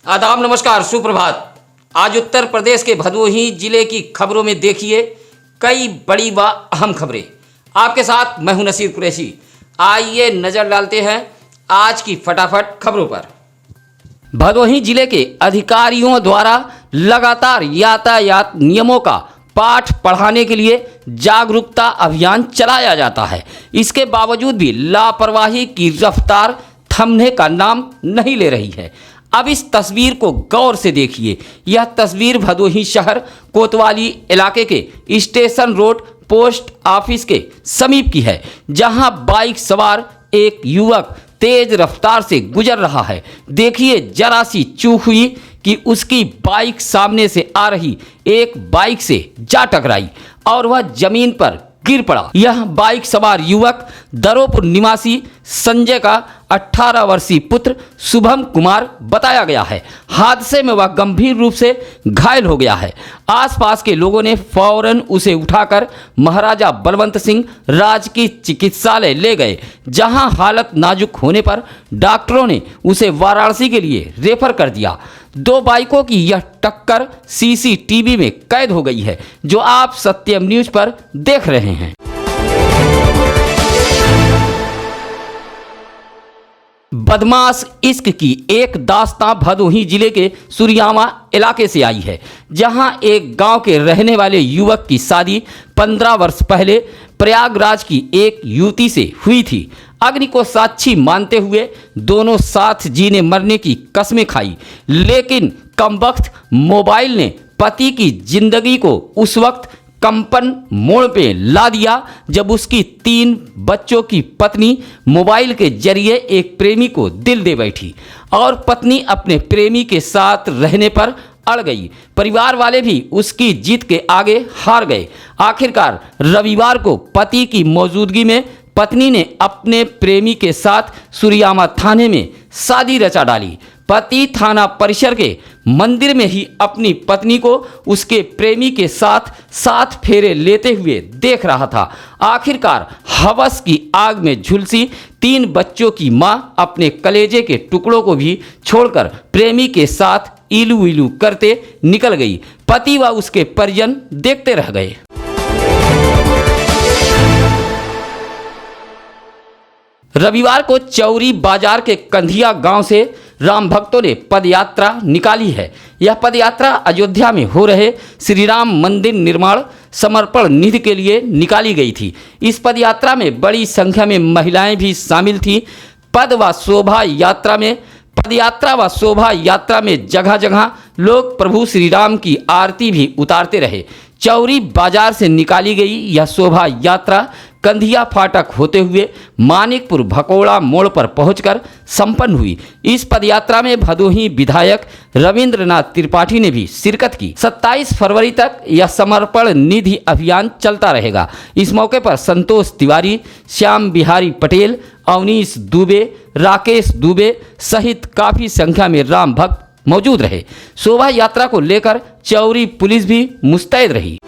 आदाब, नमस्कार, सुप्रभात। आज उत्तर प्रदेश के भदोही जिले की खबरों में देखिए कई बड़ी व अहम खबरें। आपके साथ मैं हूं नसीर कुरैशी। आइए नजर डालते हैं आज की फटाफट खबरों पर। भदोही जिले के अधिकारियों द्वारा लगातार यातायात नियमों का पाठ पढ़ाने के लिए जागरूकता अभियान चलाया जाता है। इसके बावजूद भी लापरवाही की रफ्तार थमने का नाम नहीं ले रही है। अब इस तस्वीर को गौर से देखिए। यह तस्वीर भदोही शहर कोतवाली इलाके के स्टेशन रोड पोस्ट ऑफिस के समीप की है, जहां बाइक सवार एक युवक तेज रफ्तार से गुजर रहा है। देखिए, जरा सी चूक हुई कि उसकी बाइक सामने से आ रही एक बाइक से जा टकराई और वह जमीन पर गिर पड़ा। यह बाइक सवार युवक दरोपुर निवासी संजय का 18 वर्षीय पुत्र शुभम कुमार बताया गया है। हादसे में वह गंभीर रूप से घायल हो गया है। आसपास के लोगों ने फौरन उसे उठाकर महाराजा बलवंत सिंह राजकीय चिकित्सालय ले गए, जहां हालत नाजुक होने पर डॉक्टरों ने उसे वाराणसी के लिए रेफर कर दिया। दो बाइकों की यह टक्कर सीसीटीवी में कैद हो गई है, जो आप सत्यम न्यूज पर देख रहे हैं। बदमाश इश्क की एक दास्तां भदोही जिले के सुरियामा इलाके से आई है, जहां एक गांव के रहने वाले युवक की शादी 15 वर्ष पहले प्रयागराज की एक युवती से हुई थी। अग्नि को साक्षी मानते हुए दोनों साथ जीने मरने की कस्में खाई, लेकिन कमबख्त मोबाइल ने पति की जिंदगी को उस वक्त कंपन मोड़ पे ला दिया, जब उसकी 3 बच्चों की पत्नी मोबाइल के जरिए एक प्रेमी को दिल दे बैठी और पत्नी अपने प्रेमी के साथ रहने पर अड़ गई। परिवार वाले भी उसकी जिद के आगे हार गए। आखिरकार रविवार को पति की मौजूदगी में पत्नी ने अपने प्रेमी के साथ सुरियामा थाने में शादी रचा डाली। पति थाना परिसर के मंदिर में ही अपनी पत्नी को उसके प्रेमी के साथ 7 फेरे लेते हुए देख रहा था। आखिरकार हवस की आग में झुलसी 3 बच्चों की मां अपने कलेजे के टुकड़ों को भी छोड़कर प्रेमी के साथ इलू इलू करते निकल गई। पति व उसके परिजन देखते रह गए। रविवार को चौरी बाजार के कंधिया गांव से राम भक्तों ने पदयात्रा निकाली है। यह पदयात्रा अयोध्या में हो रहे श्री राम मंदिर निर्माण समर्पण निधि के लिए निकाली गई थी। इस पदयात्रा में बड़ी संख्या में महिलाएं भी शामिल थीं। पदयात्रा व शोभा यात्रा में जगह जगह लोग प्रभु श्री राम की आरती भी उतारते रहे। चौरी बाजार से निकाली गई यह शोभा यात्रा कंधिया फाटक होते हुए मानिकपुर भकोड़ा मोड़ पर पहुंचकर संपन्न हुई। इस पदयात्रा में भदोही विधायक रविंद्रनाथ त्रिपाठी ने भी शिरकत की। 27 फरवरी तक यह समर्पण निधि अभियान चलता रहेगा। इस मौके पर संतोष तिवारी, श्याम बिहारी पटेल, अवनीश दुबे, राकेश दुबे सहित काफ़ी संख्या में राम भक्त मौजूद रहे। शोभा यात्रा को लेकर चौरी पुलिस भी मुस्तैद रही।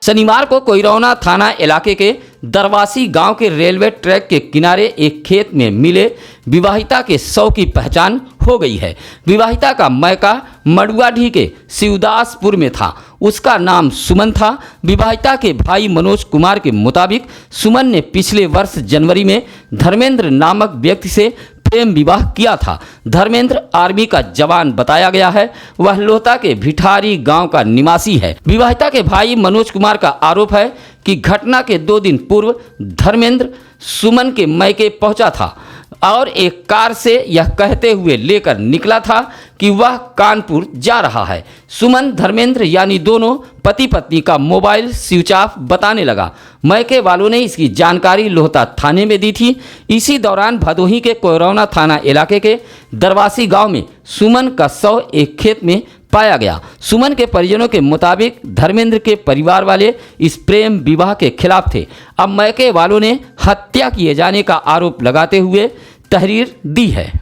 शनिवार को कोइरौना थाना इलाके के दरवासी गांव के रेलवे ट्रैक के किनारे एक खेत में मिले विवाहिता के शव की पहचान हो गई है। विवाहिता का मैका मडुआडीह के शिवदासपुर में था। उसका नाम सुमन था। विवाहिता के भाई मनोज कुमार के मुताबिक सुमन ने पिछले वर्ष जनवरी में धर्मेंद्र नामक व्यक्ति से प्रेम विवाह किया था। धर्मेंद्र आर्मी का जवान बताया गया है। वह लोहता के भिठारी गांव का निवासी है। विवाहिता के भाई मनोज कुमार का आरोप है कि घटना के 2 दिन पूर्व धर्मेंद्र सुमन के मैके पहुंचा था और एक कार से यह कहते हुए लेकर निकला था कि वह कानपुर जा रहा है। सुमन धर्मेंद्र यानी दोनों पति पत्नी का मोबाइल स्विच ऑफ बताने लगा। मैके वालों ने इसकी जानकारी लोहता थाने में दी थी। इसी दौरान भदोही के कोइरौना थाना इलाके के दरवासी गांव में सुमन का शव एक खेत में पाया गया। सुमन के परिजनों के मुताबिक धर्मेंद्र के परिवार वाले इस प्रेम विवाह के खिलाफ थे। अब मैके वालों ने हत्या किए जाने का आरोप लगाते हुए तहरीर दी है।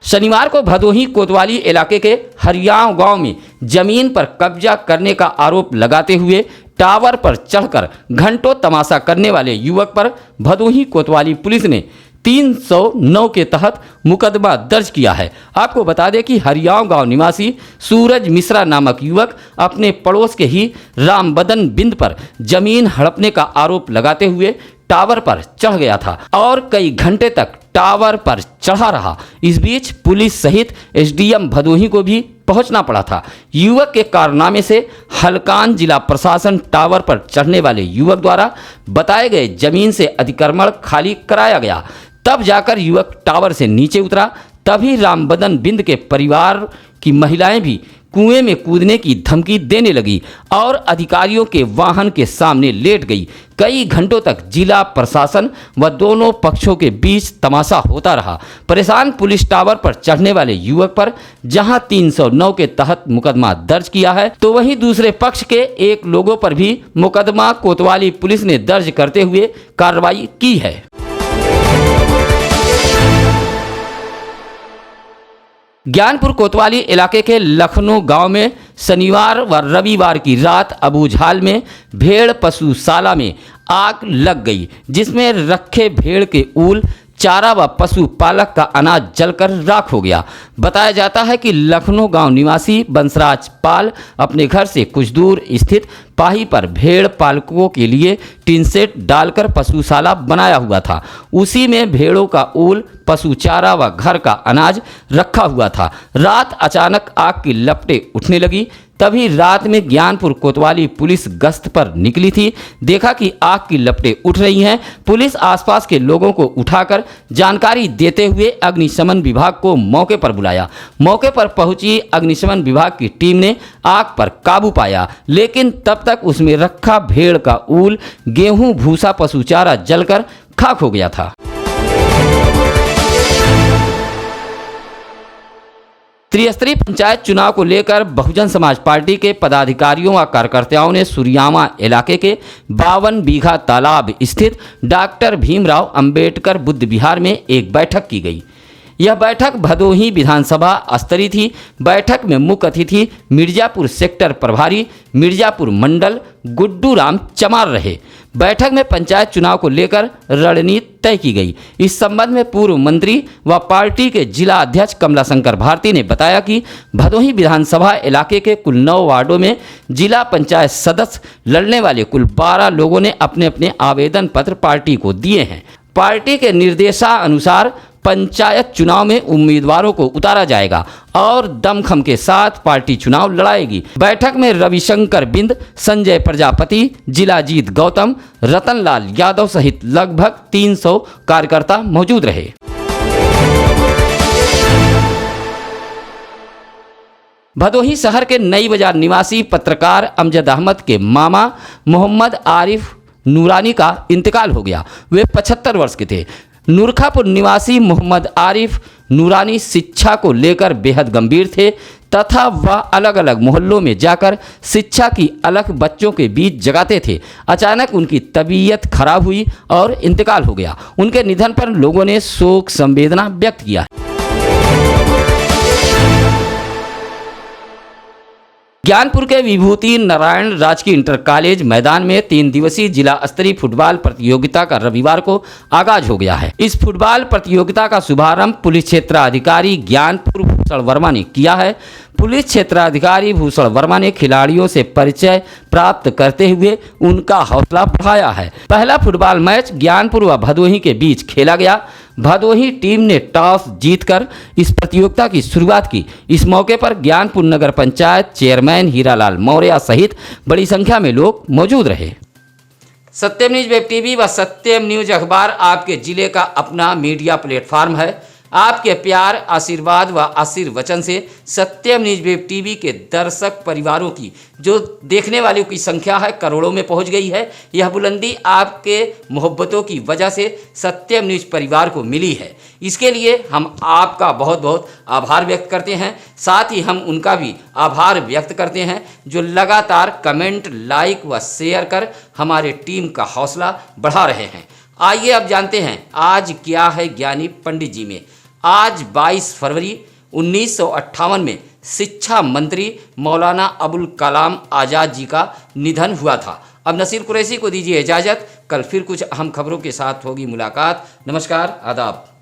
शनिवार को भदोही कोतवाली इलाके के हरियाव गांव में जमीन पर कब्जा करने का आरोप लगाते हुए टावर पर चढ़कर घंटों तमाशा करने वाले युवक पर भदोही कोतवाली पुलिस ने 309 के तहत मुकदमा दर्ज किया है। आपको बता दें कि हरियाव गांव निवासी सूरज मिश्रा नामक युवक अपने पड़ोस के ही रामबदन बिंद पर जमीन हड़पने का आरोप लगाते हुए टावर पर चढ़ गया था और कई घंटे तक टावर पर चढ़ा रहा। इस बीच पुलिस सहित एसडीएम भदोही को भी पहुंचना पड़ा था। युवक के कारनामे से हलकान जिला प्रशासन टावर पर चढ़ने वाले युवक द्वारा बताए गए जमीन से अतिक्रमण खाली कराया गया। तब जाकर युवक टावर से नीचे उतरा। तभी रामबदन बिंद के परिवार की महिलाएं भी कुएं में कूदने की धमकी देने लगी और अधिकारियों के वाहन के सामने लेट गई। कई घंटों तक जिला प्रशासन व दोनों पक्षों के बीच तमाशा होता रहा। परेशान पुलिस टावर पर चढ़ने वाले युवक पर जहां 309 के तहत मुकदमा दर्ज किया है, तो वहीं दूसरे पक्ष के एक लोगों पर भी मुकदमा कोतवाली पुलिस ने दर्ज करते हुए कार्रवाई की है। ज्ञानपुर कोतवाली इलाके के लखनऊ गांव में शनिवार व रविवार की रात अबूझाल में भेड़ पशुशाला में आग लग गई, जिसमें रखे भेड़ के ऊल, चारा व पशुपालक का अनाज जलकर राख हो गया। बताया जाता है कि लखनऊ गांव निवासी बंसराज पाल अपने घर से कुछ दूर स्थित पाही पर भेड़ पालकों के लिए टीन सेट डालकर पशुशाला बनाया हुआ था। उसी में भेड़ों का ऊल, पशु चारा व घर का अनाज रखा हुआ था। रात अचानक आग की लपटें उठने लगी। तभी रात में ज्ञानपुर कोतवाली पुलिस गश्त पर निकली थी। देखा कि आग की लपटें उठ रही हैं। पुलिस आसपास के लोगों को उठाकर जानकारी देते हुए अग्निशमन विभाग को मौके पर बुलाया। मौके पर पहुंची अग्निशमन विभाग की टीम ने आग पर काबू पाया, लेकिन तब तक उसमें रखा भेड़ का ऊल, गेहूं, भूसा, पशु चारा जलकर खाक हो गया था। त्रिस्तरीय पंचायत चुनाव को लेकर बहुजन समाज पार्टी के पदाधिकारियों व कार्यकर्ताओं ने सुरियामा इलाके के 52 बीघा तालाब स्थित डॉक्टर भीमराव अंबेडकर बुद्ध विहार में एक बैठक की गई। यह बैठक भदोही विधानसभा स्तरीय थी। बैठक में मुख्य अतिथि मिर्जापुर सेक्टर प्रभारी मिर्जापुर मंडल गुड्डू राम चमार रहे। बैठक में पंचायत चुनाव को लेकर रणनीति तय की गई। इस संबंध में पूर्व मंत्री व पार्टी के जिला अध्यक्ष कमलाशंकर भारती ने बताया कि भदोही विधानसभा इलाके के कुल 9 वार्डों में जिला पंचायत सदस्य लड़ने वाले कुल 12 लोगों ने अपने अपने आवेदन पत्र पार्टी को दिए हैं। पार्टी के निर्देशानुसार पंचायत चुनाव में उम्मीदवारों को उतारा जाएगा और दमखम के साथ पार्टी चुनाव लड़ाएगी। बैठक में रविशंकर बिंद, संजय प्रजापति, जिलाजीत गौतम, रतनलाल यादव सहित लगभग 300 कार्यकर्ता मौजूद रहे। भदोही शहर के नई बाजार निवासी पत्रकार अमजद अहमद के मामा मोहम्मद आरिफ नूरानी का इंतकाल हो गया। वे 75 वर्ष के थे। नूरखापुर निवासी मोहम्मद आरिफ नूरानी शिक्षा को लेकर बेहद गंभीर थे तथा वह अलग अलग मोहल्लों में जाकर शिक्षा की अलख बच्चों के बीच जगाते थे। अचानक उनकी तबीयत खराब हुई और इंतकाल हो गया। उनके निधन पर लोगों ने शोक संवेदना व्यक्त किया। ज्ञानपुर के विभूति नारायण राजकीय इंटर कॉलेज मैदान में 3 दिवसीय जिला स्तरीय फुटबॉल प्रतियोगिता का रविवार को आगाज हो गया है। इस फुटबॉल प्रतियोगिता का शुभारंभ पुलिस क्षेत्राधिकारी ज्ञानपुर भूषण वर्मा ने किया है। पुलिस क्षेत्राधिकारी भूषण वर्मा ने खिलाड़ियों से परिचय प्राप्त करते हुए उनका हौसला बढ़ाया है। पहला फुटबॉल मैच ज्ञानपुर व भदोही के बीच खेला गया। भदोही टीम ने टॉस जीतकर इस प्रतियोगिता की शुरुआत की। इस मौके पर ज्ञानपुर नगर पंचायत चेयरमैन हीरालाल मौर्य सहित बड़ी संख्या में लोग मौजूद रहे। सत्यम न्यूज वेब टीवी व सत्यम न्यूज अखबार आपके जिले का अपना मीडिया प्लेटफॉर्म है। आपके प्यार, आशीर्वाद व आशीर्वचन से सत्यम न्यूज वेब टीवी के दर्शक परिवारों की जो देखने वालों की संख्या है करोड़ों में पहुंच गई है। यह बुलंदी आपके मोहब्बतों की वजह से सत्यम न्यूज परिवार को मिली है। इसके लिए हम आपका बहुत बहुत आभार व्यक्त करते हैं। साथ ही हम उनका भी आभार व्यक्त करते हैं जो लगातार कमेंट, लाइक व शेयर कर हमारे टीम का हौसला बढ़ा रहे हैं। आइए अब जानते हैं आज क्या है ज्ञानी पंडित जी में। आज 22 फरवरी 1958 में शिक्षा मंत्री मौलाना अबुल कलाम आज़ाद जी का निधन हुआ था। अब नसीर कुरैशी को दीजिए इजाज़त। कल फिर कुछ अहम खबरों के साथ होगी मुलाकात। नमस्कार, आदाब।